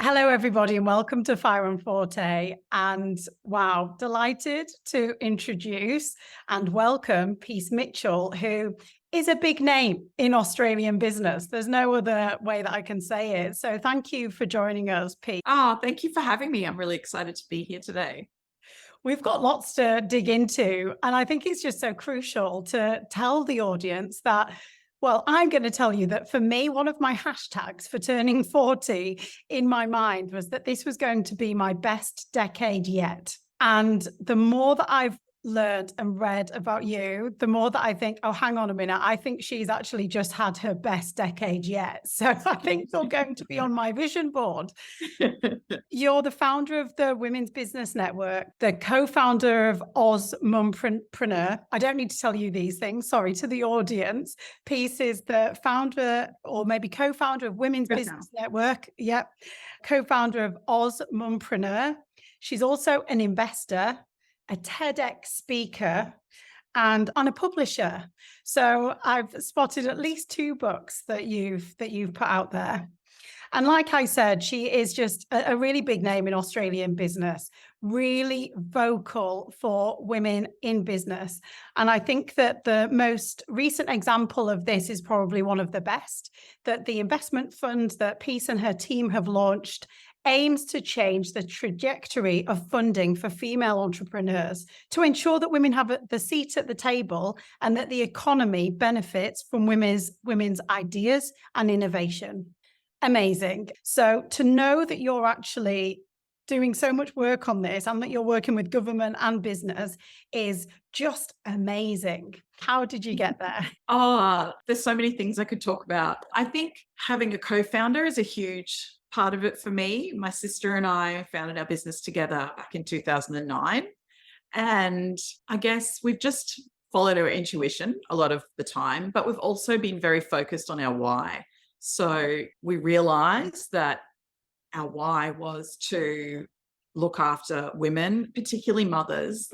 Hello, everybody, and welcome to Fire and Forte. And wow, delighted to introduce and welcome Peace Mitchell, who is a big name in Australian business. There's no other way that I can say it. So thank you for joining us, Pete. Oh, thank you for having me. I'm really excited to be here today. We've got lots to dig into, and I think it's just so crucial to tell the audience that, well, I'm going to tell you that for me, one of my hashtags for turning 40 in my mind was that this was going to be my best decade yet. And the more that I've learned and read about you, the more that I think, oh, hang on a minute, I think she's actually just had her best decade yet. So I think you're going to be on my vision board. You're the founder of the Women's Business Network, the co-founder of AusMumpreneur. I don't need to tell you these things, sorry, to the audience. Peace is the founder or maybe co-founder of Women's Business Network. Yep. Co-founder of AusMumpreneur. She's also an investor, a TEDx speaker, and a publisher. So I've spotted at least 2 books that you've put out there. And like I said, she is just a really big name in Australian business, really vocal for women in business. And I think that the most recent example of this is probably one of the best, that the investment fund that Peace and her team have launched aims to change the trajectory of funding for female entrepreneurs to ensure that women have the seat at the table and that the economy benefits from women's ideas and innovation. Amazing. So to know that you're actually doing so much work on this and that you're working with government and business is just amazing. How did you get there? Oh, there's so many things I could talk about. I think having a co-founder is a huge part of it for me. My sister and I founded our business together back in 2009. And I guess we've just followed our intuition a lot of the time, but we've also been very focused on our why. So we realized that our why was to look after women, particularly mothers.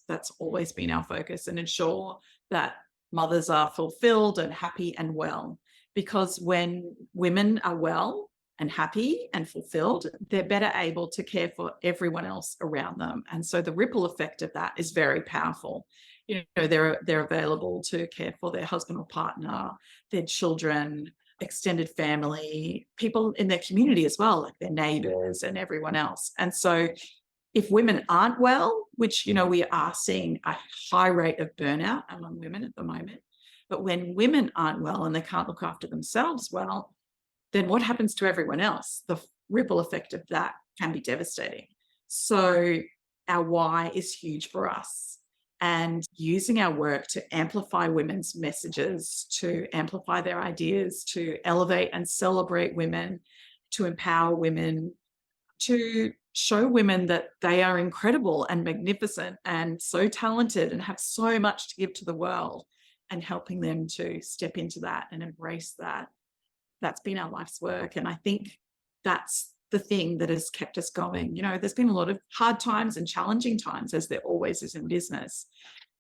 That's always been our focus, and ensure that mothers are fulfilled and happy and well. Because when women are well and happy and fulfilled, they're better able to care for everyone else around them. And so the ripple effect of that is very powerful. They're available to care for their husband or partner, their children, extended family, people in their community as well, like their neighbors and everyone else. And so if women aren't well, which, we are seeing a high rate of burnout among women at the moment, but when women aren't well and they can't look after themselves well, then what happens to everyone else? The ripple effect of that can be devastating. So our why is huge for us. And using our work to amplify women's messages, to amplify their ideas, to elevate and celebrate women, to empower women, to show women that they are incredible and magnificent and so talented and have so much to give to the world, and helping them to step into that and embrace that. That's been our life's work. And I think that's the thing that has kept us going. There's been a lot of hard times and challenging times, as there always is in business.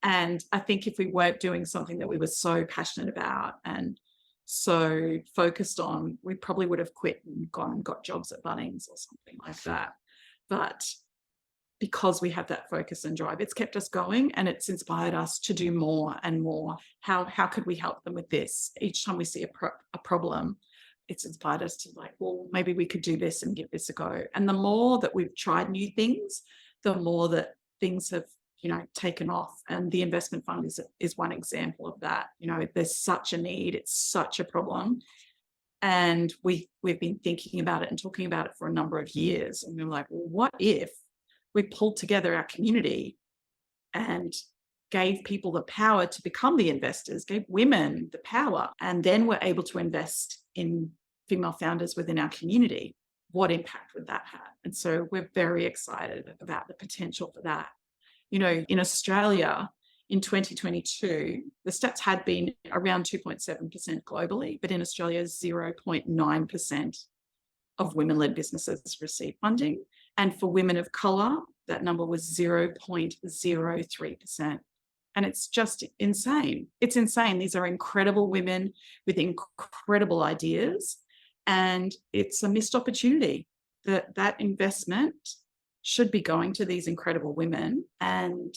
And I think if we weren't doing something that we were so passionate about and so focused on, we probably would have quit and gone and got jobs at Bunnings or something like that. But because we have that focus and drive, it's kept us going, and it's inspired us to do more and more. How could we help them with this? Each time we see a problem, it's inspired us to well, maybe we could do this and give this a go. And the more that we've tried new things, the more that things have, taken off. And the investment fund is one example of that. There's such a need. It's such a problem. And we've been thinking about it and talking about it for a number of years. And we were like, well, what if we pulled together our community and gave people the power to become the investors, gave women the power, and then we're able to invest in female founders within our community? What impact would that have? And so we're very excited about the potential for that. In Australia in 2022, the stats had been around 2.7% globally, but in Australia, 0.9% of women-led businesses receive funding. And for women of colour, that number was 0.03%. And it's just insane. It's insane. These are incredible women with incredible ideas, and it's a missed opportunity. that investment should be going to these incredible women, and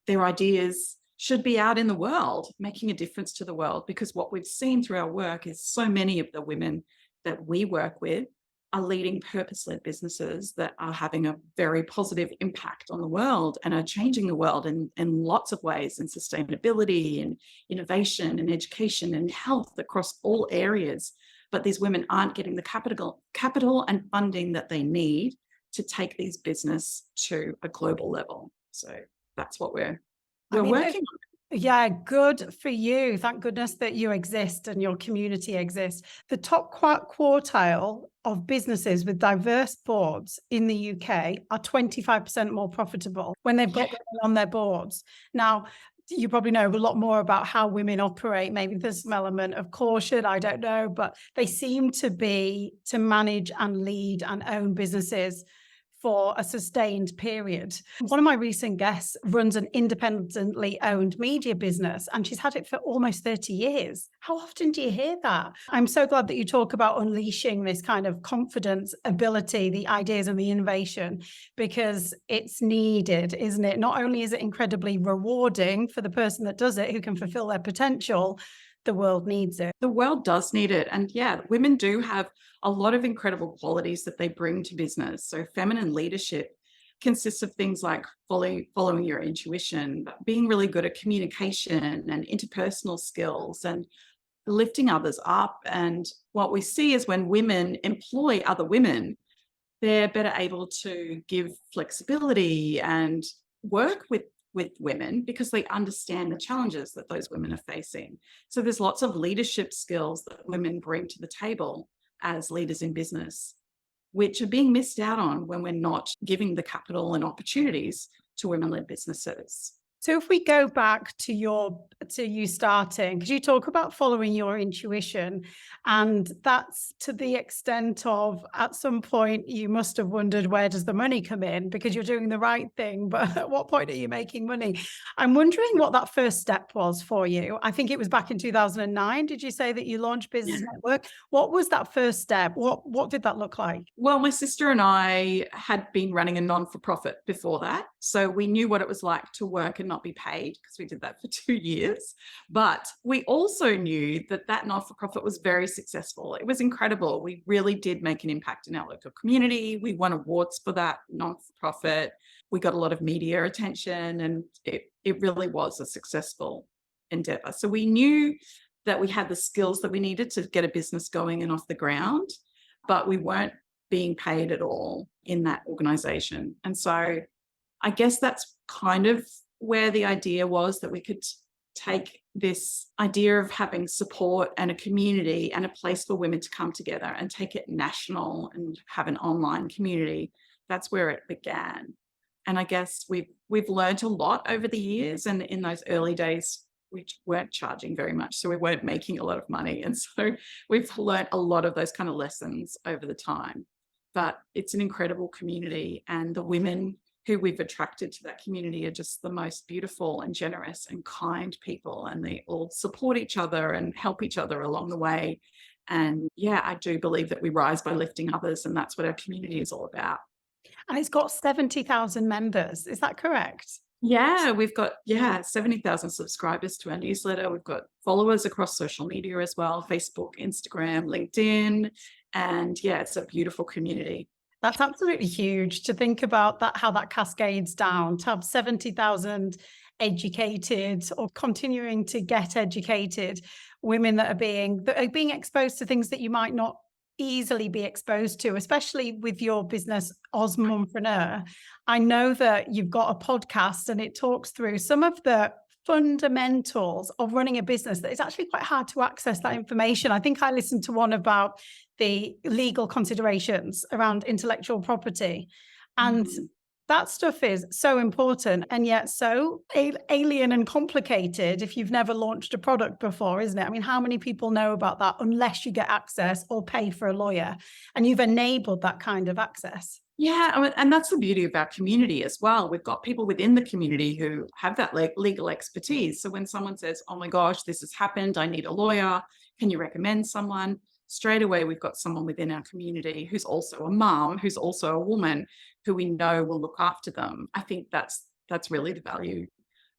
their ideas should be out in the world, making a difference to the world. Because what we've seen through our work is so many of the women that we work with are leading purpose-led businesses that are having a very positive impact on the world and are changing the world in lots of ways, in sustainability and innovation and education and health across all areas. But these women aren't getting the capital and funding that they need to take these business to a global level. So that's what we're working on. Yeah, good for you. Thank goodness that you exist and your community exists. The top quartile of businesses with diverse boards in the UK are 25% more profitable when they've got women on their boards. Now, you probably know a lot more about how women operate. Maybe there's some element of caution, I don't know, but they seem to manage and lead and own businesses for a sustained period. One of my recent guests runs an independently owned media business, and she's had it for almost 30 years. How often do you hear that? I'm so glad that you talk about unleashing this kind of confidence, ability, the ideas and the innovation, because it's needed, isn't it? Not only is it incredibly rewarding for the person that does it, who can fulfill their potential, the world needs it. The world does need it. And yeah, women do have a lot of incredible qualities that they bring to business. So feminine leadership consists of things like following your intuition, being really good at communication and interpersonal skills, and lifting others up. And what we see is when women employ other women, they're better able to give flexibility and work with women because they understand the challenges that those women are facing. So there's lots of leadership skills that women bring to the table as leaders in business, which are being missed out on when we're not giving the capital and opportunities to women-led businesses. So if we go back to you starting, because you talk about following your intuition, and that's to the extent of at some point you must have wondered, where does the money come in? Because you're doing the right thing, but at what point are you making money? I'm wondering what that first step was for you. I think it was back in 2009. Did you say that you launched Business Network? What was that first step? What did that look like? Well, my sister and I had been running a non-for-profit before that. So we knew what it was like to work and not be paid, because we did that for 2 years. But we also knew that that not-for-profit was very successful. It was incredible. We really did make an impact in our local community. We won awards for that non-for-profit. We got a lot of media attention, and it really was a successful endeavor. So we knew that we had the skills that we needed to get a business going and off the ground, but we weren't being paid at all in that organization. And so I guess that's kind of where the idea was, that we could take this idea of having support and a community and a place for women to come together and take it national and have an online community. That's where it began. And I guess we've learned a lot over the years. And in those early days, we weren't charging very much, so we weren't making a lot of money. And so we've learned a lot of those kind of lessons over the time. But it's an incredible community, and the women who we've attracted to that community are just the most beautiful and generous and kind people, and they all support each other and help each other along the way. And yeah, I do believe that we rise by lifting others, and that's what our community is all about. And it's got 70,000 members. Is that correct? Yeah, we've got 70,000 subscribers to our newsletter. We've got followers across social media as well, Facebook, Instagram, LinkedIn. And yeah, it's a beautiful community. That's absolutely huge to think about that, how that cascades down, to have 70,000 educated or continuing to get educated women that are being exposed to things that you might not easily be exposed to, especially with your business, AusMumpreneur. I know that you've got a podcast and it talks through some of the fundamentals of running a business that it's actually quite hard to access that information. I think I listened to one about the legal considerations around intellectual property, and that stuff is so important and yet so alien and complicated if you've never launched a product before, isn't it? I mean, how many people know about that unless you get access or pay for a lawyer, and you've enabled that kind of access? Yeah, and that's the beauty of our community as well. We've got people within the community who have that legal expertise. So when someone says, oh my gosh, this has happened, I need a lawyer, can you recommend someone? straight away we've got someone within our community who's also a mum, who's also a woman, who we know will look after them. I think that's really the value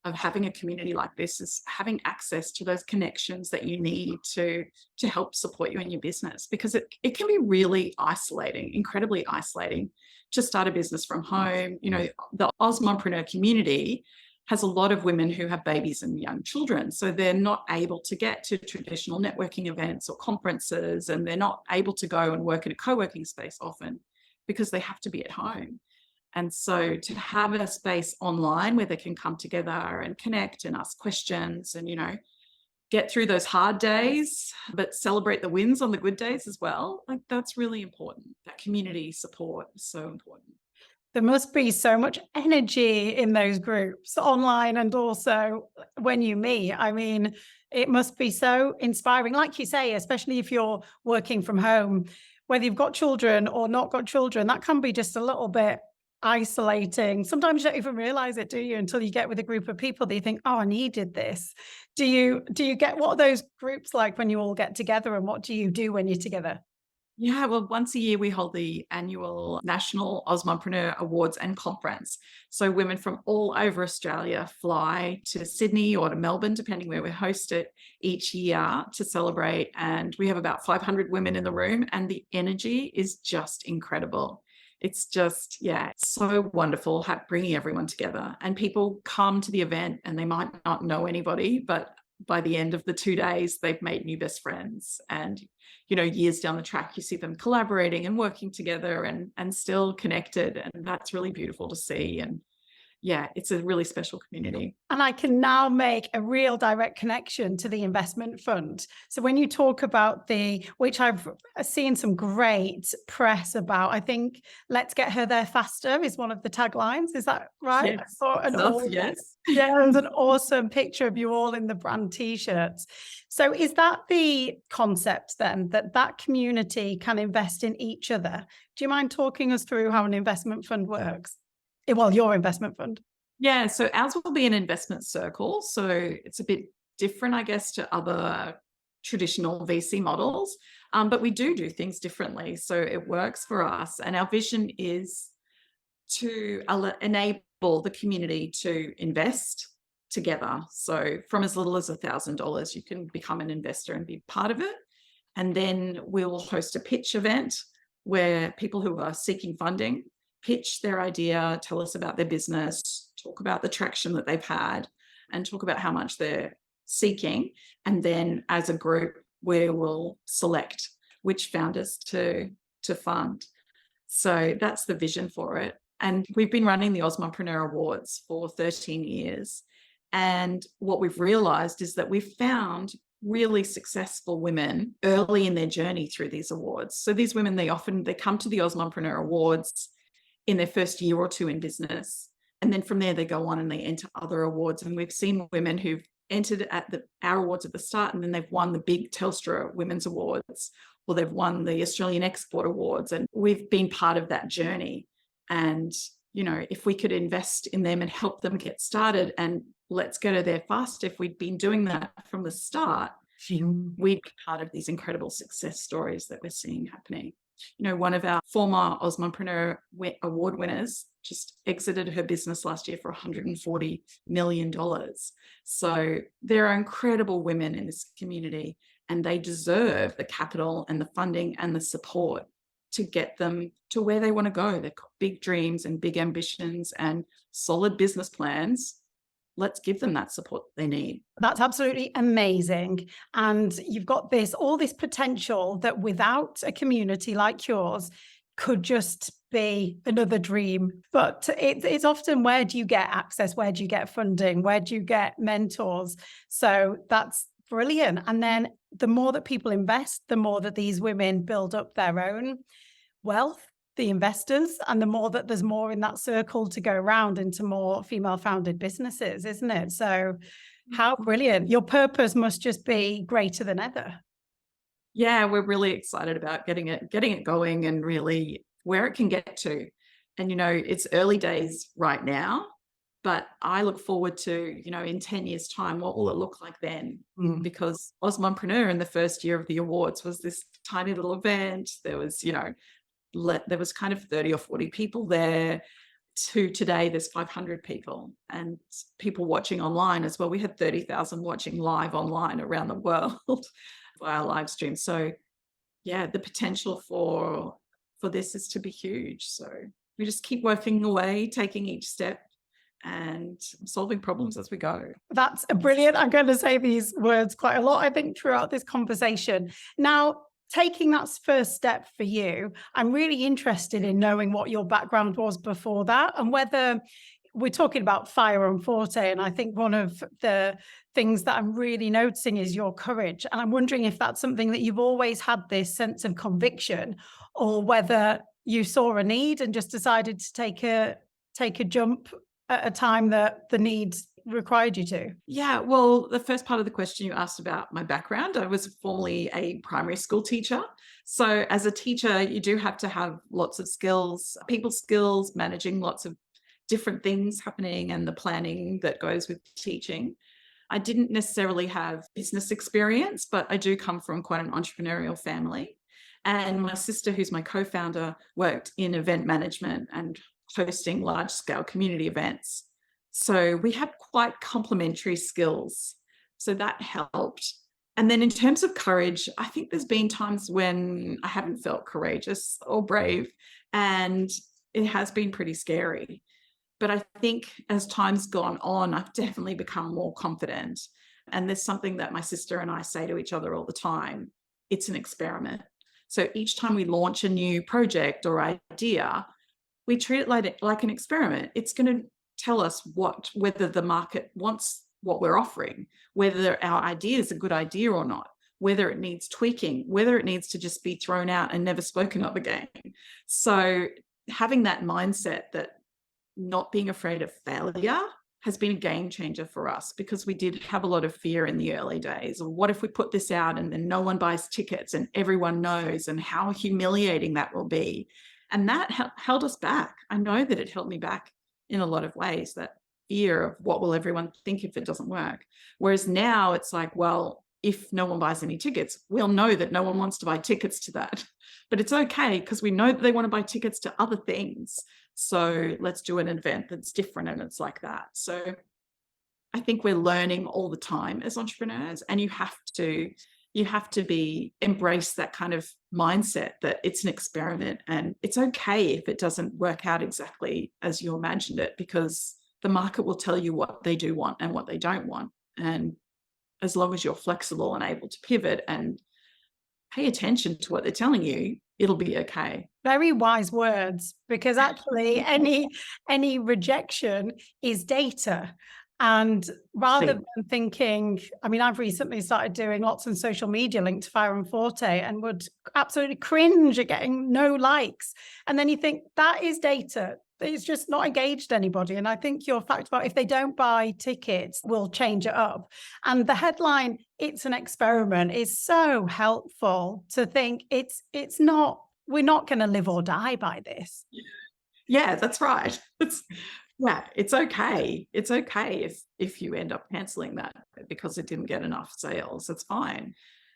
of having a community like this, is having access to those connections that you need to help support you in your business, because it can be really isolating, incredibly isolating, to start a business from home. You know, the AusMumpreneur community has a lot of women who have babies and young children, so they're not able to get to traditional networking events or conferences, and they're not able to go and work in a co-working space often because they have to be at home. And so to have a space online where they can come together and connect and ask questions and, you know, get through those hard days, but celebrate the wins on the good days as well, like, that's really important. That community support is so important. There must be so much energy in those groups online and also when you meet. I mean, it must be so inspiring, like you say, especially if you're working from home, whether you've got children or not got children, that can be just a little bit isolating. Sometimes you don't even realize it, do you, until you get with a group of people that you think, oh, I needed this. Do you get, what are those groups like when you all get together, and what do you do when you're together? Yeah, well, once a year we hold the annual National AusMumpreneur Awards and Conference. So women from all over Australia fly to Sydney or to Melbourne, depending where we host it, each year to celebrate. And we have about 500 women in the room, and the energy is just incredible. It's just, yeah, it's so wonderful bringing everyone together. And people come to the event and they might not know anybody, but by the end of the 2 days, they've made new best friends. And, you know, years down the track, you see them collaborating and working together and still connected. And that's really beautiful to see. And yeah, it's a really special community. And I can now make a real direct connection to the investment fund. So when you talk about which I've seen some great press about, I think "Let's get her there faster" is one of the taglines. Is that right? Yes, yes. Yeah, there's an awesome picture of you all in the brand t-shirts. So is that the concept then, that community can invest in each other? Do you mind talking us through how an investment fund works? Well, your investment fund. Yeah, so ours will be an investment circle. So it's a bit different, I guess, to other traditional VC models, but we do things differently. So it works for us. And our vision is to enable the community to invest together. So from as little as $1,000, you can become an investor and be part of it. And then we'll host a pitch event where people who are seeking funding pitch their idea, tell us about their business, talk about the traction that they've had, and talk about how much they're seeking. And then as a group, we will select which founders to fund. So that's the vision for it. And we've been running the AusMumpreneur Awards for 13 years. And what we've realized is that we've found really successful women early in their journey through these awards. So these women, they come to the AusMumpreneur Awards in their first year or two in business. And then from there, they go on and they enter other awards. And we've seen women who've entered at our awards at the start, and then they've won the big Telstra Women's Awards, or they've won the Australian Export Awards. And we've been part of that journey. And, you know, if we could invest in them and help them get started, and let's go to there fast, if we'd been doing that from the start, we'd be part of these incredible success stories that we're seeing happening. You know, one of our former AusMumpreneur Award winners just exited her business last year for $140 million. So there are incredible women in this community, and they deserve the capital and the funding and the support to get them to where they want to go. They've got big dreams and big ambitions and solid business plans. Let's give them that support they need. That's absolutely amazing. And you've got all this potential that without a community like yours could just be another dream. But it's often, where do you get access? Where do you get funding? Where do you get mentors? So that's brilliant. And then the more that people invest, the more that these women build up their own wealth, the investors, and the more that there's more in that circle to go around into more female founded businesses, isn't it? So how brilliant. Your purpose must just be greater than ever. Yeah, we're really excited about getting it going, and really where it can get to. And, you know, it's early days right now, But I look forward to, in 10 years' time, what will it look like then? Because AusMumpreneur in the first year of the awards was this tiny little event. There was, there was kind of 30 or 40 people there. To today, there's 500 people and people watching online as well. We had 30,000 watching live online around the world via live stream. So yeah, the potential for this is to be huge. So we just keep working away, taking each step and solving problems as we go. That's brilliant. I'm going to say these words quite a lot, I think, throughout this conversation. Now, taking that first step for you, I'm really interested in knowing what your background was before that and whether we're talking about Fire and Forte. And I think one of the things that I'm really noticing is your courage. And I'm wondering if that's something that you've always had this sense of conviction, or whether you saw a need and just decided to take a jump at a time that the need required you to? Yeah, well, the first part of the question you asked about my background, I was formerly a primary school teacher. So as a teacher, you do have to have lots of skills, people skills, managing lots of different things happening and the planning that goes with teaching. I didn't necessarily have business experience, but I do come from quite an entrepreneurial family. And my sister, who's my co-founder, worked in event management and hosting large-scale community events. So we had quite complementary skills. So that helped. And then in terms of courage, I think there's been times when I haven't felt courageous or brave, and it has been pretty scary. But I think as time's gone on, I've definitely become more confident. And there's something that my sister and I say to each other all the time. It's an experiment. So each time we launch a new project or idea, we treat it like an experiment. It's going to tell us whether the market wants what we're offering, whether our idea is a good idea or not, whether it needs tweaking, whether it needs to just be thrown out and never spoken of again. So having that mindset that not being afraid of failure has been a game changer for us, because we did have a lot of fear in the early days. Or what if we put this out and then no one buys tickets and everyone knows, and how humiliating that will be. And that held us back. I know that it held me back in a lot of ways, that fear of what will everyone think if it doesn't work. Whereas now it's like, well, if no one buys any tickets, we'll know that no one wants to buy tickets to that. But it's okay, because we know that they want to buy tickets to other things. So let's do an event that's different, and it's like that. So I think we're learning all the time as entrepreneurs, and you have to embrace that kind of mindset that it's an experiment, and it's okay if it doesn't work out exactly as you imagined it, because the market will tell you what they do want and what they don't want. And as long as you're flexible and able to pivot and pay attention to what they're telling you, it'll be okay. Very wise words, because actually any rejection is data. And rather than thinking, I mean, I've recently started doing lots on social media linked to Fire and Forte, and would absolutely cringe at getting no likes. And then you think that is data. It's just not engaged anybody. And I think your fact about if they don't buy tickets, will change it up. And the headline, "It's an experiment," is so helpful to think it's not, we're not going to live or die by this. Yeah, that's right. It's okay. It's okay if you end up canceling that because it didn't get enough sales. It's fine.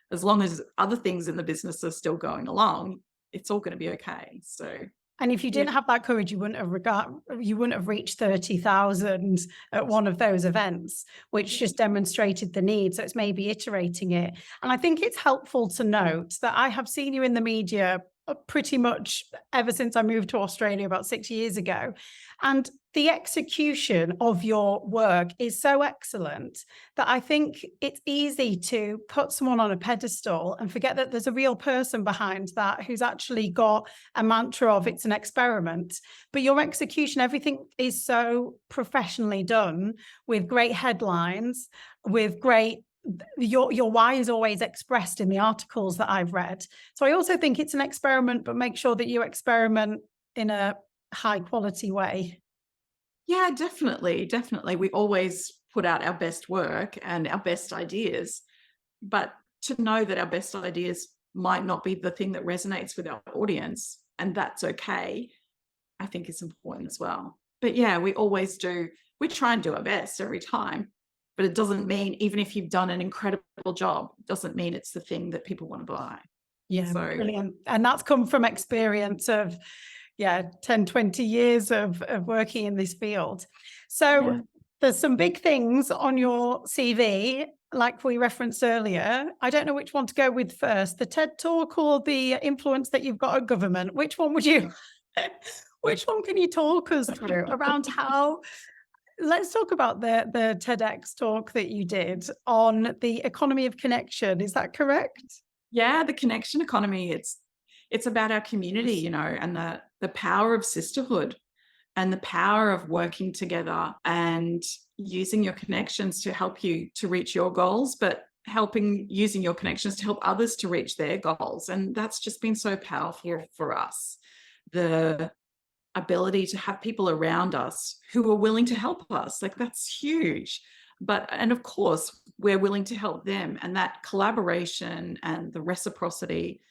As long as other things in the business are still going along, it's all going to be okay. So, and if you didn't have that courage, you wouldn't have reached 30,000 at one of those events, which just demonstrated the need. So it's maybe iterating it. And I think it's helpful to note that I have seen you in the media pretty much ever since I moved to Australia about 6 years ago. And the execution of your work is so excellent that I think it's easy to put someone on a pedestal and forget that there's a real person behind that who's actually got a mantra of it's an experiment. But your execution, everything is so professionally done, with great headlines, with great, your why is always expressed in the articles that I've read. So I also think it's an experiment, but make sure that you experiment in a high quality way. yeah, definitely. Definitely. We always put out our best work and our best ideas, but to know that our best ideas might not be the thing that resonates with our audience, and that's okay, I think is important as well. But yeah, we always do We try and do our best every time, but it doesn't mean, even if you've done an incredible job, it doesn't mean it's the thing that people want to buy. Yeah, So brilliant. And that's come from experience of, 10, 20 years of working in this field. So yeah. there's some big things on your CV, like we referenced earlier. I don't know which one to go with first, the TED Talk or the influence that you've got at government. Which one would you, which one can you talk us through around how, let's talk about the TEDx talk that you did on the economy of connection. Is that correct? Yeah, the connection economy, it's about our community, you know, and the power of sisterhood and the power of working together and using your connections to help you to reach your goals, but using your connections to help others to reach their goals. And that's just been so powerful for us. The ability to have people around us who are willing to help us, like, that's huge. And of course, we're willing to help them. And that collaboration and the reciprocity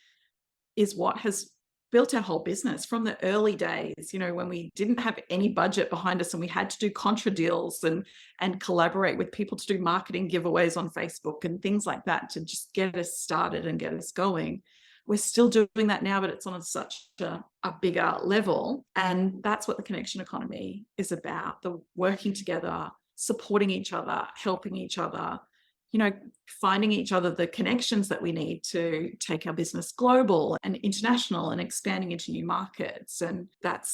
is what has built our whole business from the early days, you know, when we didn't have any budget behind us and we had to do contra deals and collaborate with people to do marketing giveaways on Facebook and things like that to just get us started and get us going. We're still doing that now, but it's on such a bigger level. And that's what the connection economy is about, the working together, supporting each other, helping each other, you know, finding each other the connections that we need to take our business global and international and expanding into new markets. And that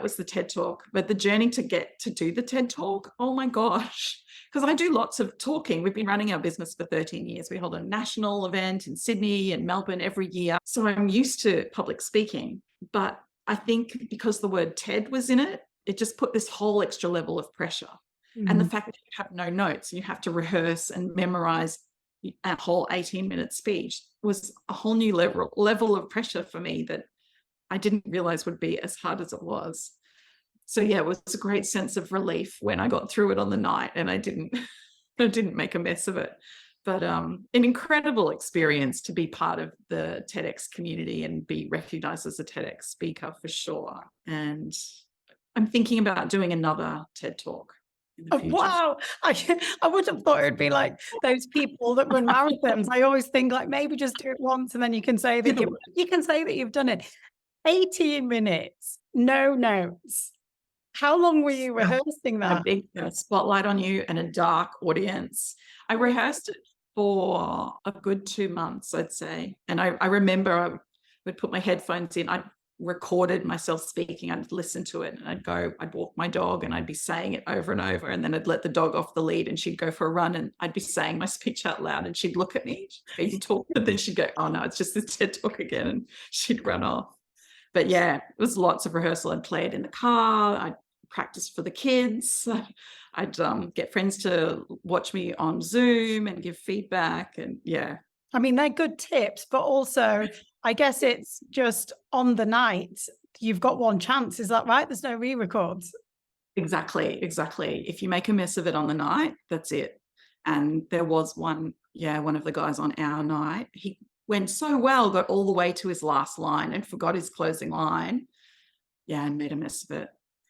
was the TED Talk. But the journey to get to do the TED Talk, oh my gosh, because I do lots of talking. We've been running our business for 13 years. We hold a national event in Sydney and Melbourne every year. So I'm used to public speaking. But I think because the word TED was in it, it just put this whole extra level of pressure. And the fact that you have no notes and you have to rehearse and memorize a whole 18-minute speech was a whole new level of pressure for me that I didn't realize would be as hard as it was. So yeah, it was a great sense of relief when I got through it on the night and I didn't make a mess of it. But an incredible experience to be part of the TEDx community and be recognized as a TEDx speaker for sure. And I'm thinking about doing another TED Talk. Oh, wow. I would have thought it would be like those people that run marathons. I always think like maybe just do it once and then you can say that you've done it. 18 minutes, no notes. How long were you rehearsing that? A big spotlight on you and a dark audience. I rehearsed it for a good 2 months, I'd say. And I remember I would put my headphones in. I'd recorded myself speaking. I'd listen to it and I'd walk my dog and I'd be saying it over and over. And then I'd let the dog off the lead and she'd go for a run and I'd be saying my speech out loud and she'd look at me, she'd talk, and then she'd go, oh no, it's just this TED Talk again. And she'd run off. But yeah, it was lots of rehearsal. I'd play it in the car. I'd practice for the kids. I'd get friends to watch me on Zoom and give feedback. And yeah. I mean, they're good tips, but also I guess it's just on the night. You've got one chance. Is that right? There's no re-records. Exactly. If you make a mess of it on the night, that's it. And there was one of the guys on our night, he went so well, got all the way to his last line and forgot his closing line. Yeah, and made a mess of it.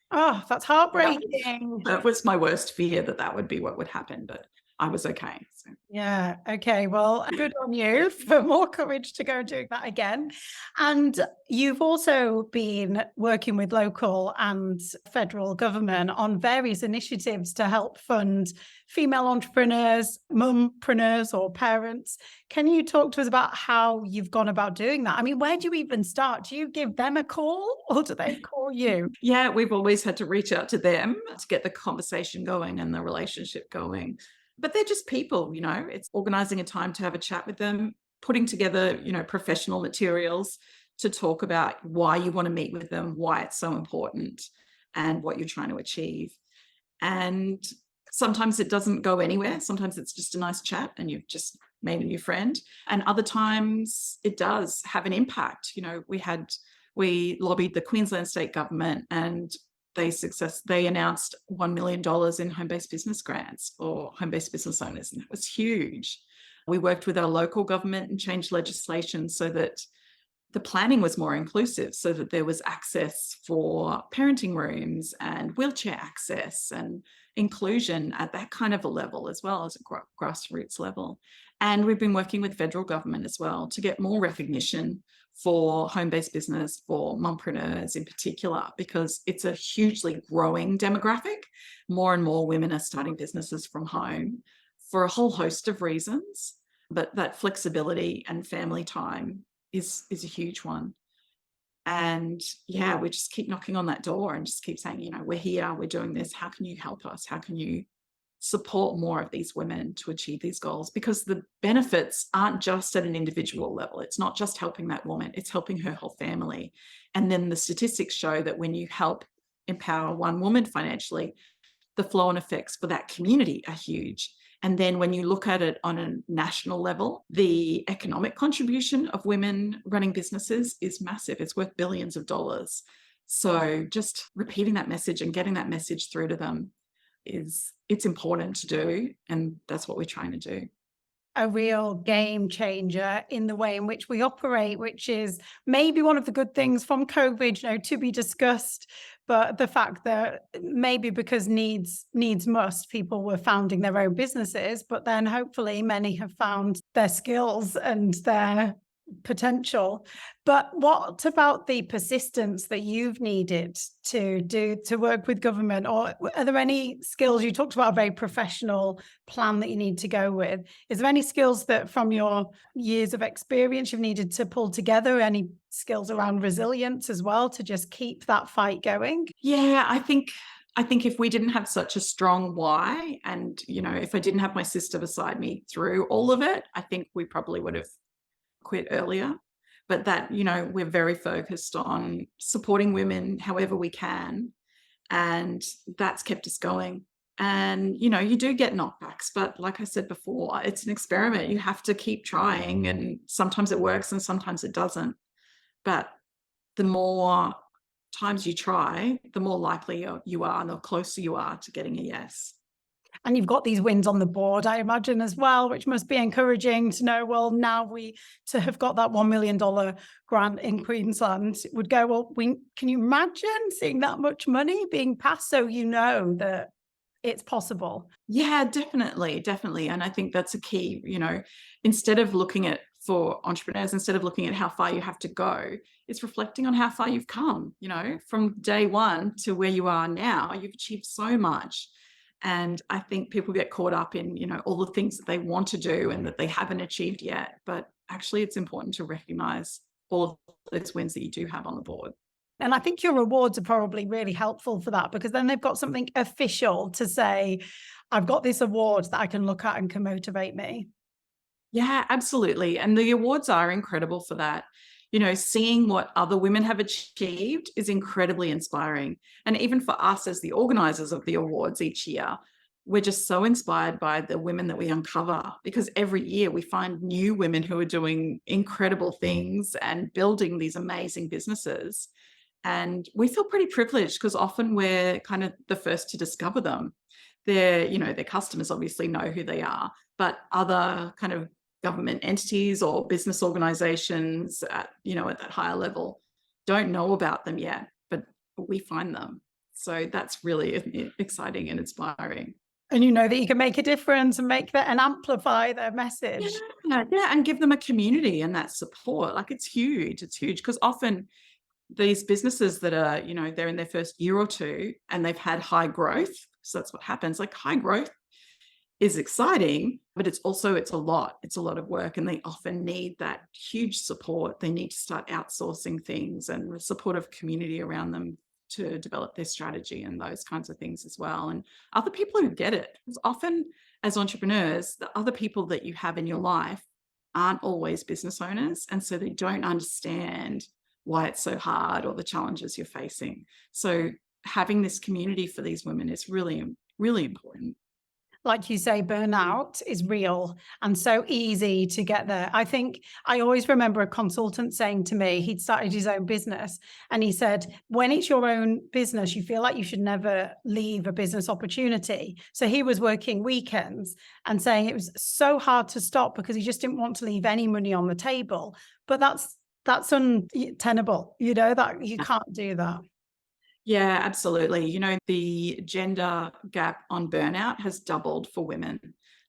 Oh, that's heartbreaking. That was my worst fear, that would be what would happen, but I was okay. So. Yeah. Okay. Well, good on you for more courage to go doing that again. And you've also been working with local and federal government on various initiatives to help fund female entrepreneurs, mumpreneurs or parents. Can you talk to us about how you've gone about doing that? I mean, where do you even start? Do you give them a call or do they call you? Yeah, we've always had to reach out to them to get the conversation going and the relationship going. But they're just people, you know, it's organizing a time to have a chat with them, putting together, you know, professional materials to talk about why you want to meet with them, why it's so important and what you're trying to achieve. And sometimes it doesn't go anywhere. Sometimes it's just a nice chat and you've just made a new friend. And other times it does have an impact. You know, we lobbied the Queensland state government and they announced $1 million in home-based business grants for home-based business owners, and that was huge. We worked with our local government and changed legislation so that the planning was more inclusive so that there was access for parenting rooms and wheelchair access and inclusion at that kind of a level, as well as a grassroots level. And we've been working with federal government as well to get more recognition for home-based business, for mompreneurs in particular, because it's a hugely growing demographic. More and more women are starting businesses from home for a whole host of reasons, but that flexibility and family time is a huge one. And yeah, we just keep knocking on that door and just keep saying, we're here, we're doing this. How can you help us? How can you support more of these women to achieve these goals? Because the benefits aren't just at an individual level. It's not just helping that woman, it's helping her whole family. And then the statistics show that when you help empower one woman financially, the flow-on effects for that community are huge. And then when you look at it on a national level, the economic contribution of women running businesses is massive. It's worth billions of dollars. So just repeating that message and getting that message through to them it's important to do. And that's what we're trying to do. A real game changer in the way in which we operate, which is maybe one of the good things from COVID, to be discussed. But the fact that maybe because needs must, people were founding their own businesses, but then hopefully many have found their skills and their potential. But what about the persistence that you've needed to work with government? Or are there any skills? You talked about a very professional plan that you need to go with. Is there any skills that from your years of experience you've needed to pull together? Any skills around resilience as well to just keep that fight going? Yeah, I think if we didn't have such a strong why, and if I didn't have my sister beside me through all of it, I think we probably would have quit earlier. But that, we're very focused on supporting women however we can. And that's kept us going. And, you do get knockbacks, but like I said before, it's an experiment. You have to keep trying, and sometimes it works and sometimes it doesn't. But the more times you try, the more likely you are and the closer you are to getting a yes. And you've got these wins on the board, I imagine, as well, which must be encouraging to know, well, now to have got that $1 million grant in Queensland would go, well, can you imagine seeing that much money being passed? So that it's possible. Yeah, definitely. And I think that's a key, instead of looking at, for entrepreneurs, instead of looking at how far you have to go, it's reflecting on how far you've come, from day one to where you are now. You've achieved so much. And I think people get caught up in, all the things that they want to do and that they haven't achieved yet. But actually, it's important to recognize all of those wins that you do have on the board. And I think your awards are probably really helpful for that, because then they've got something official to say, I've got this award that I can look at and can motivate me. Yeah, absolutely. And the awards are incredible for that. Seeing what other women have achieved is incredibly inspiring. And even for us as the organizers of the awards each year, we're just so inspired by the women that we uncover, because every year we find new women who are doing incredible things and building these amazing businesses. And we feel pretty privileged because often we're kind of the first to discover them. Their customers obviously know who they are, but other kind of government entities or business organizations at that higher level don't know about them yet, but we find them. So that's really exciting and inspiring. And that you can make a difference and and amplify their message. Yeah, and give them a community and that support. Like it's huge because often these businesses that are, they're in their first year or two and they've had high growth. So that's what happens. Like high growth is exciting, but it's a lot. It's a lot of work, and they often need that huge support. They need to start outsourcing things and a supportive community around them to develop their strategy and those kinds of things as well. And other people who get it, because often as entrepreneurs, the other people that you have in your life aren't always business owners, and so they don't understand why it's so hard or the challenges you're facing. So having this community for these women is really, really important. Like you say, burnout is real and so easy to get there. I think I always remember a consultant saying to me, he'd started his own business, and he said, when it's your own business, you feel like you should never leave a business opportunity. So he was working weekends and saying it was so hard to stop because he just didn't want to leave any money on the table. But that's that's untenable, that you can't do that. Yeah, absolutely. The gender gap on burnout has doubled for women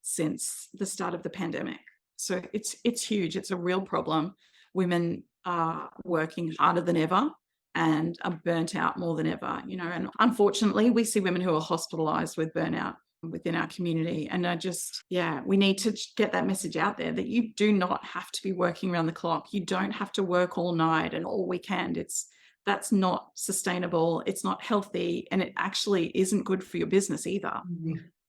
since the start of the pandemic. So it's huge. It's a real problem. Women are working harder than ever and are burnt out more than ever, and unfortunately we see women who are hospitalized with burnout within our community. And we need to get that message out there that you do not have to be working around the clock. You don't have to work all night and all weekend. That's not sustainable. It's not healthy. And it actually isn't good for your business either.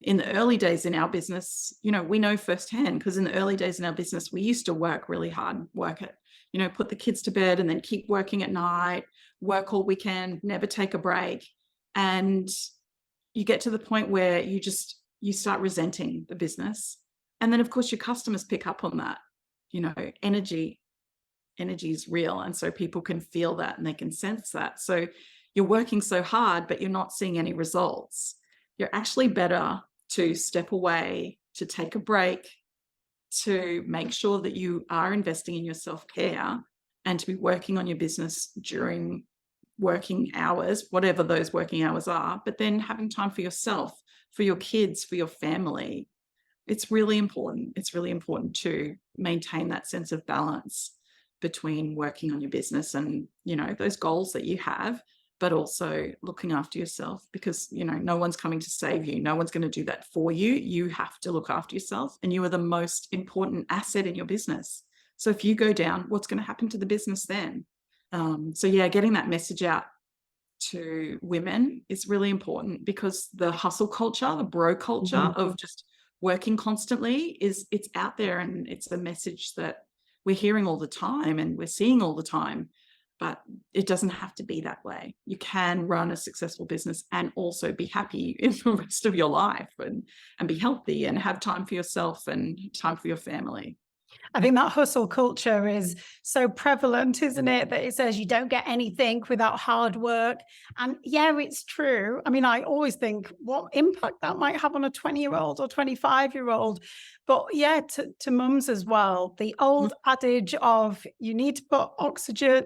In the early days in our business, we know firsthand, because in the early days in our business, we used to work really hard, put the kids to bed and then keep working at night, work all weekend, never take a break. And you get to the point where you start resenting the business. And then of course your customers pick up on that. Energy is real. And so people can feel that and they can sense that. So you're working so hard, but you're not seeing any results. You're actually better to step away, to take a break, to make sure that you are investing in your self-care and to be working on your business during working hours, whatever those working hours are, but then having time for yourself, for your kids, for your family. It's really important. It's really important to maintain that sense of balance between working on your business and, those goals that you have, but also looking after yourself, because, no one's coming to save you. No one's going to do that for you. You have to look after yourself, and you are the most important asset in your business. So if you go down, what's going to happen to the business then? Getting that message out to women is really important, because the hustle culture, the bro culture of just working constantly it's out there, and it's a message that we're hearing all the time and we're seeing all the time. But it doesn't have to be that way. You can run a successful business and also be happy in the rest of your life, and be healthy and have time for yourself and time for your family. I think that hustle culture is so prevalent, isn't it? That it says you don't get anything without hard work. And yeah, it's true. I mean, I always think what impact that might have on a 20-year-old or 25-year-old. But yeah, to mums as well, the old adage of you need to put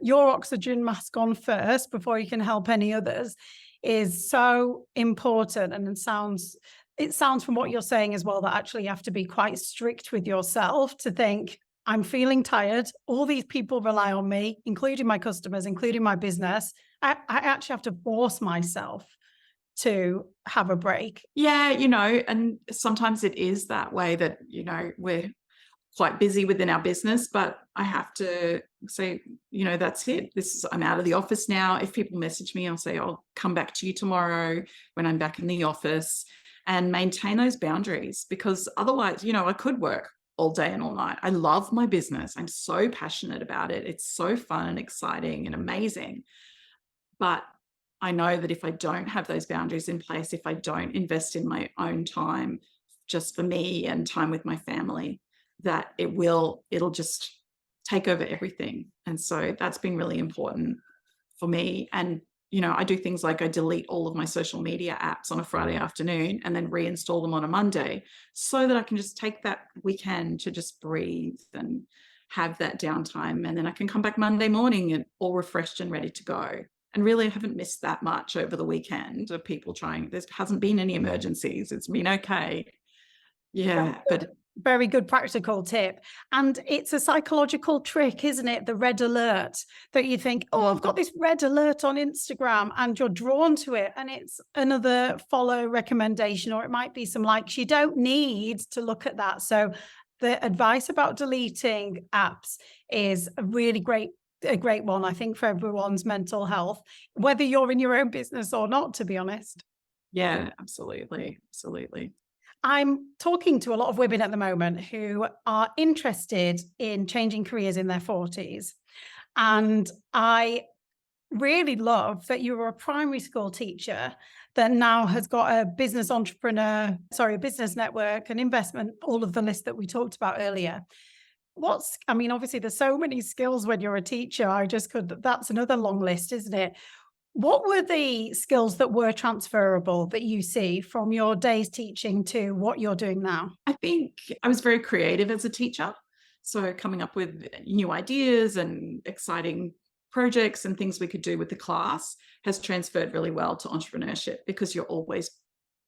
your oxygen mask on first before you can help any others is so important. And it sounds from what you're saying as well that actually you have to be quite strict with yourself to think, I'm feeling tired. All these people rely on me, including my customers, including my business. I actually have to force myself to have a break. Yeah, and sometimes it is that way that, we're quite busy within our business, but I have to say, that's it. I'm out of the office now. If people message me, I'll say, I'll come back to you tomorrow when I'm back in the office, and maintain those boundaries, because otherwise, I could work all day and all night. I love my business. I'm so passionate about it. It's so fun and exciting and amazing. But I know that if I don't have those boundaries in place, if I don't invest in my own time just for me and time with my family, that it'll just take over everything. And so that's been really important for me. And I do things like I delete all of my social media apps on a Friday afternoon and then reinstall them on a Monday, so that I can just take that weekend to just breathe and have that downtime. And then I can come back Monday morning and all refreshed and ready to go. And really, I haven't missed that much over the weekend of people trying. There hasn't been any emergencies. It's been okay. Yeah, but very good practical tip. And it's a psychological trick, isn't it? The red alert, that you think, oh, I've got this red alert on Instagram, and you're drawn to it. And it's another follow recommendation, or it might be some likes. You don't need to look at that. So the advice about deleting apps is a great one, I think, for everyone's mental health, whether you're in your own business or not, to be honest. Yeah, absolutely. Absolutely. I'm talking to a lot of women at the moment who are interested in changing careers in their 40s. And I really love that you were a primary school teacher that now has got a business network, an investment, all of the list that we talked about earlier. Obviously there's so many skills when you're a teacher. That's another long list, isn't it? What were the skills that were transferable that you see from your days teaching to what you're doing now? I think I was very creative as a teacher. So coming up with new ideas and exciting projects and things we could do with the class has transferred really well to entrepreneurship, because you're always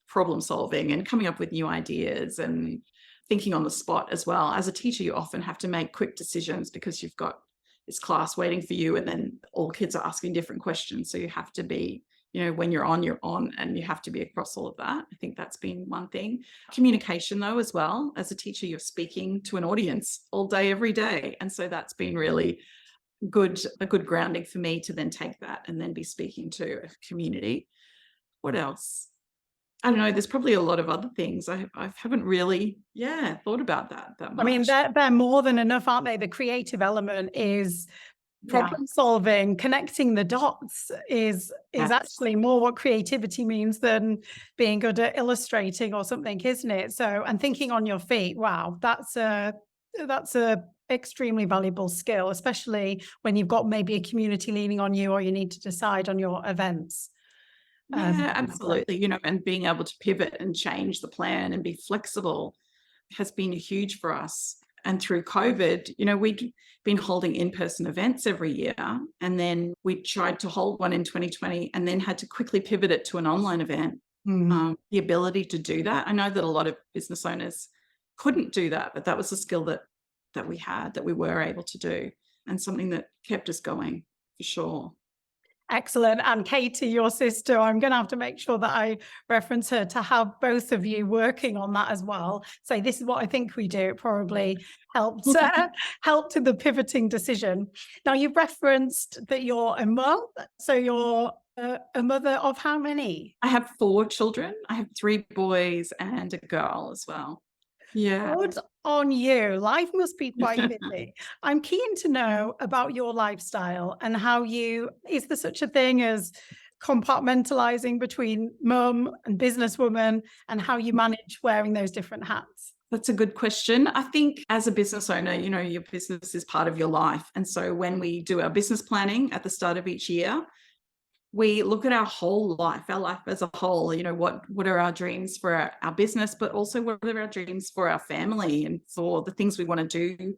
problem solving and coming up with new ideas and thinking on the spot as well. As a teacher, you often have to make quick decisions because you've got this class waiting for you, and then all kids are asking different questions. So you have to be, when you're on, and you have to be across all of that. I think that's been one thing. Communication, though, as well. As a teacher, you're speaking to an audience all day, every day. And so that's been really a good grounding for me to then take that and then be speaking to a community. What else? I don't know. There's probably a lot of other things. I haven't really, thought about that much. I mean, they're more than enough, aren't they? The creative element is problem solving, connecting the dots is actually more what creativity means than being good at illustrating or something, isn't it? So, and thinking on your feet, wow, that's a extremely valuable skill, especially when you've got maybe a community leaning on you, or you need to decide on your events. Yeah, absolutely. And being able to pivot and change the plan and be flexible has been huge for us. And through COVID, we'd been holding in-person events every year. And then we tried to hold one in 2020 and then had to quickly pivot it to an online event. The ability to do that. I know that a lot of business owners couldn't do that, but that was a skill that we had, that we were able to do, and something that kept us going for sure. Excellent. And Katy, your sister, I'm going to have to make sure that I reference her to have both of you working on that as well. So this is what I think we do. It probably helped with the pivoting decision. Now, you've referenced that you're a mum. So you're a mother of how many? I have 4 children. I have 3 boys and a girl as well. Yeah. Good on you. Life must be quite busy. I'm keen to know about your lifestyle and how is there such a thing as compartmentalizing between mum and businesswoman, and how you manage wearing those different hats? That's a good question. I think as a business owner, your business is part of your life. And so when we do our business planning at the start of each year, we look at our whole life, our life as a whole. What are our dreams for our business, but also what are our dreams for our family and for the things we want to do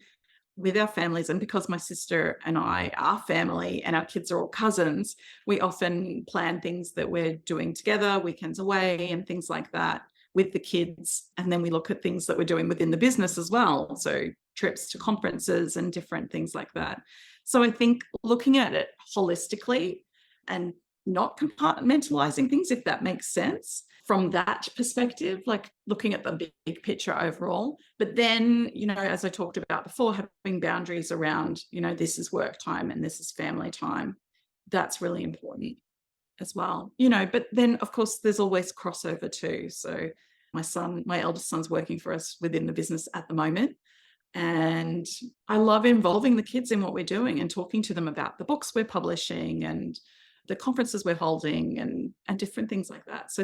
with our families. And because my sister and I are family and our kids are all cousins, we often plan things that we're doing together, weekends away and things like that with the kids. And then we look at things that we're doing within the business as well. So trips to conferences and different things like that. So I think looking at it holistically and not compartmentalizing things, if that makes sense, from that perspective, like looking at the big picture overall. But then, as I talked about before, having boundaries around, this is work time and this is family time. That's really important as well. But then of course there's always crossover too. So my eldest son's working for us within the business at the moment. And I love involving the kids in what we're doing and talking to them about the books we're publishing and the conferences we're holding and different things like that. So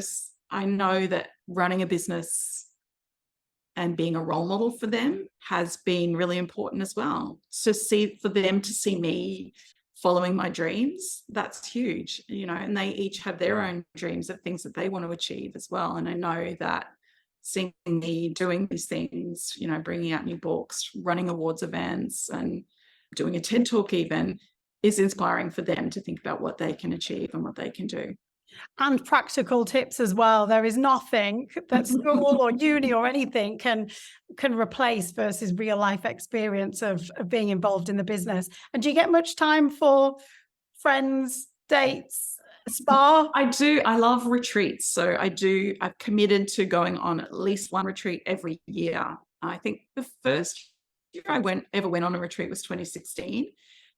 I know that running a business and being a role model for them has been really important as well. So for them to see me following my dreams, that's huge, and they each have their own dreams of things that they want to achieve as well. And I know that seeing me doing these things, bringing out new books, running awards events and doing a TED Talk even, is inspiring for them to think about what they can achieve and what they can do. And practical tips as well. There is nothing that school or uni or anything can replace versus real life experience of being involved in the business. And do you get much time for friends, dates, spa? I do. I love retreats. So I've committed to going on at least one retreat every year. I think the first year I ever went on a retreat was 2016.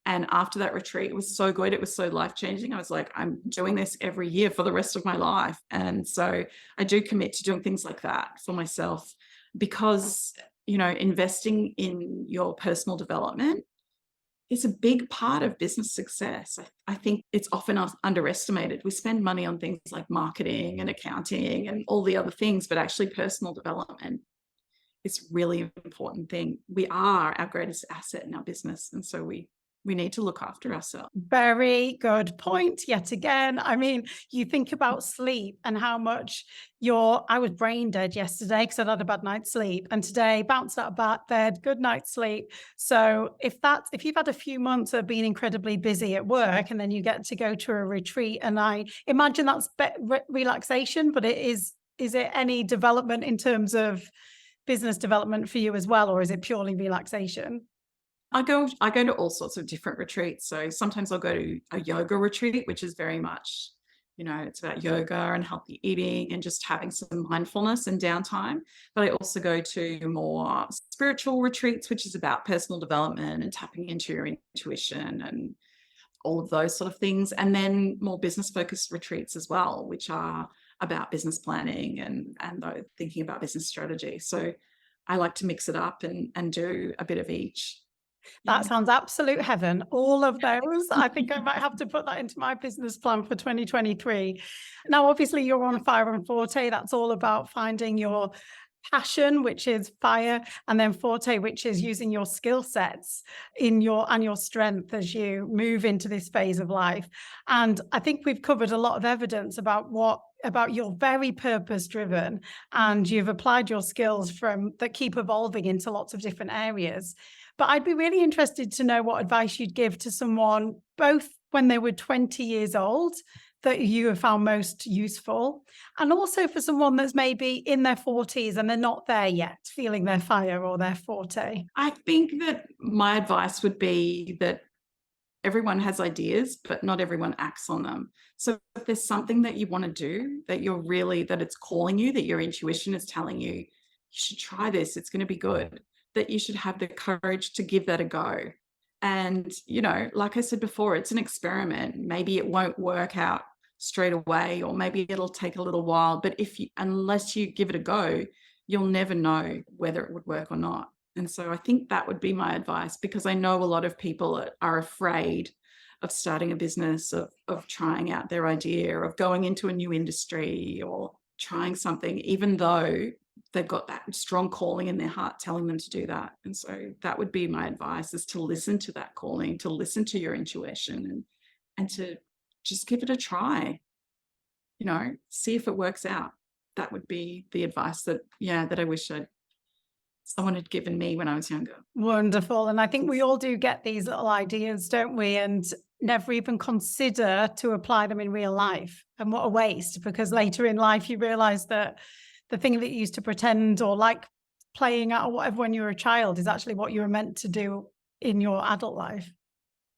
And after that retreat, it was so good. It was so life-changing. I was like, I'm doing this every year for the rest of my life. And so I do commit to doing things like that for myself, because, investing in your personal development is a big part of business success. I think it's often underestimated. We spend money on things like marketing and accounting and all the other things, but actually personal development is really an important thing. We are our greatest asset in our business. And so we we need to look after ourselves. Very good point yet again. I mean, you think about sleep and how much I was brain dead yesterday because I'd had a bad night's sleep, and today bounced out of bed, good night's sleep. So if you've had a few months of being incredibly busy at work and then you get to go to a retreat, and I imagine that's relaxation, but is it any development in terms of business development for you as well, or is it purely relaxation? I go to all sorts of different retreats. So sometimes I'll go to a yoga retreat, which is very much, it's about yoga and healthy eating and just having some mindfulness and downtime. But I also go to more spiritual retreats, which is about personal development and tapping into your intuition and all of those sort of things. And then more business focused retreats as well, which are about business planning and thinking about business strategy. So I like to mix it up and do a bit of each. That Yeah. sounds absolute heaven. All of those. I think I might have to put that into my business plan for 2023. Now, obviously, you're on Fire and Forte. That's all about finding your passion, which is fire, and then Forte, which is using your skill sets and your strength as you move into this phase of life. And I think we've covered a lot of evidence about you're very purpose driven, and you've applied your skills that keep evolving into lots of different areas. But I'd be really interested to know what advice you'd give to someone, both when they were 20 years old, that you have found most useful, and also for someone that's maybe in their 40s and they're not there yet, feeling their fire or their forte. I think that my advice would be that everyone has ideas, but not everyone acts on them. So if there's something that you want to do that it's calling you, that your intuition is telling you, you should try this, it's going to be good, that you should have the courage to give that a go. And, like I said before, it's an experiment. Maybe it won't work out straight away, or maybe it'll take a little while, but unless you give it a go, you'll never know whether it would work or not. And so I think that would be my advice, because I know a lot of people are afraid of starting a business, of trying out their idea, of going into a new industry or trying something, even though they've got that strong calling in their heart telling them to do that. And so that would be my advice, is to listen to that calling, to listen to your intuition, and to just give it a try, see if it works out. That would be the advice that I wish someone had given me when I was younger. Wonderful. And I think we all do get these little ideas, don't we? And never even consider to apply them in real life. And what a waste, because later in life, you realize that the thing that you used to pretend or like playing out or whatever when you were a child is actually what you were meant to do in your adult life.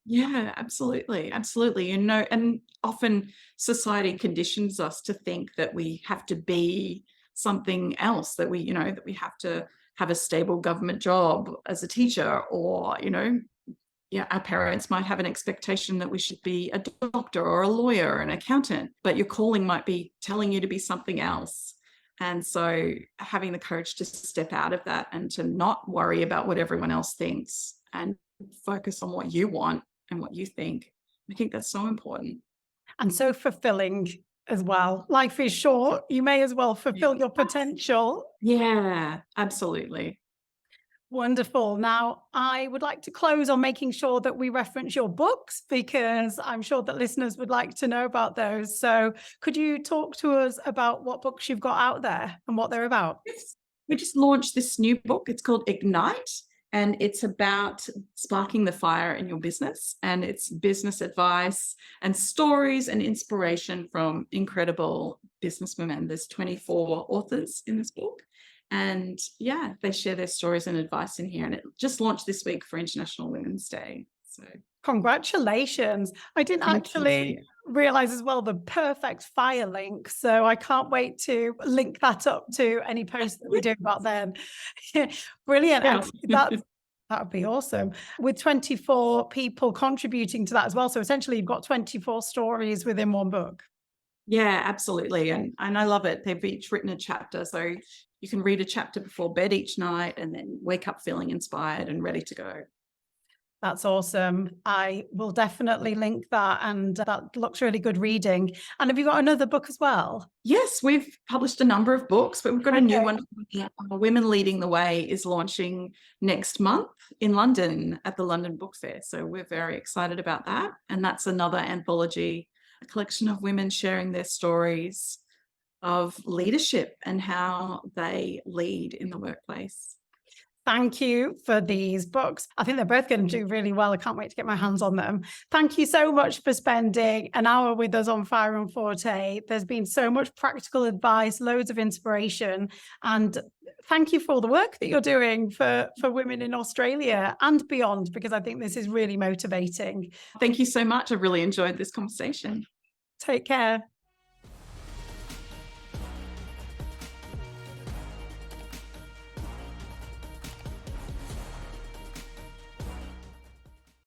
Yeah, absolutely. Absolutely. And often society conditions us to think that we have to be something else, that we have to have a stable government job as a teacher, or, our parents might have an expectation that we should be a doctor or a lawyer, an accountant, but your calling might be telling you to be something else. And so having the courage to step out of that and to not worry about what everyone else thinks and focus on what you want and what you think, I think that's so important. And so fulfilling as well. Life is short. You may as well fulfill your potential. Yeah, absolutely. Wonderful. Now, I would like to close on making sure that we reference your books, because I'm sure that listeners would like to know about those. So could you talk to us about what books you've got out there and what they're about? Yes. We just launched this new book. It's called Ignite, and it's about sparking the fire in your business. And it's business advice and stories and inspiration from incredible businesswomen. There's 24 authors in this book. And they share their stories and advice in here. And it just launched this week for International Women's Day. So congratulations. I didn't actually realize as well the perfect fire link. So I can't wait to link that up to any post that we do about them. Brilliant. Yeah. That would be awesome. With 24 people contributing to that as well. So essentially you've got 24 stories within one book. Yeah, absolutely. And I love it. They've each written a chapter. So you can read a chapter before bed each night and then wake up feeling inspired and ready to go. That's awesome. I will definitely link that, and that looks really good reading. And have you got another book as well? Yes, we've published a number of books, but we've got a new Okay. one. Women Leading the Way is launching next month in London at the London Book Fair. So we're very excited about that. And that's another anthology, a collection of women sharing their stories of leadership and how they lead in the workplace. Thank you for these books. I think they're both going to do really well. I can't wait to get my hands on them. Thank you so much for spending an hour with us on Fire and Forte. There's been so much practical advice, loads of inspiration, and thank you for all the work that you're doing for women in Australia and beyond, because I think this is really motivating. Thank you so much. I really enjoyed this conversation. Take care.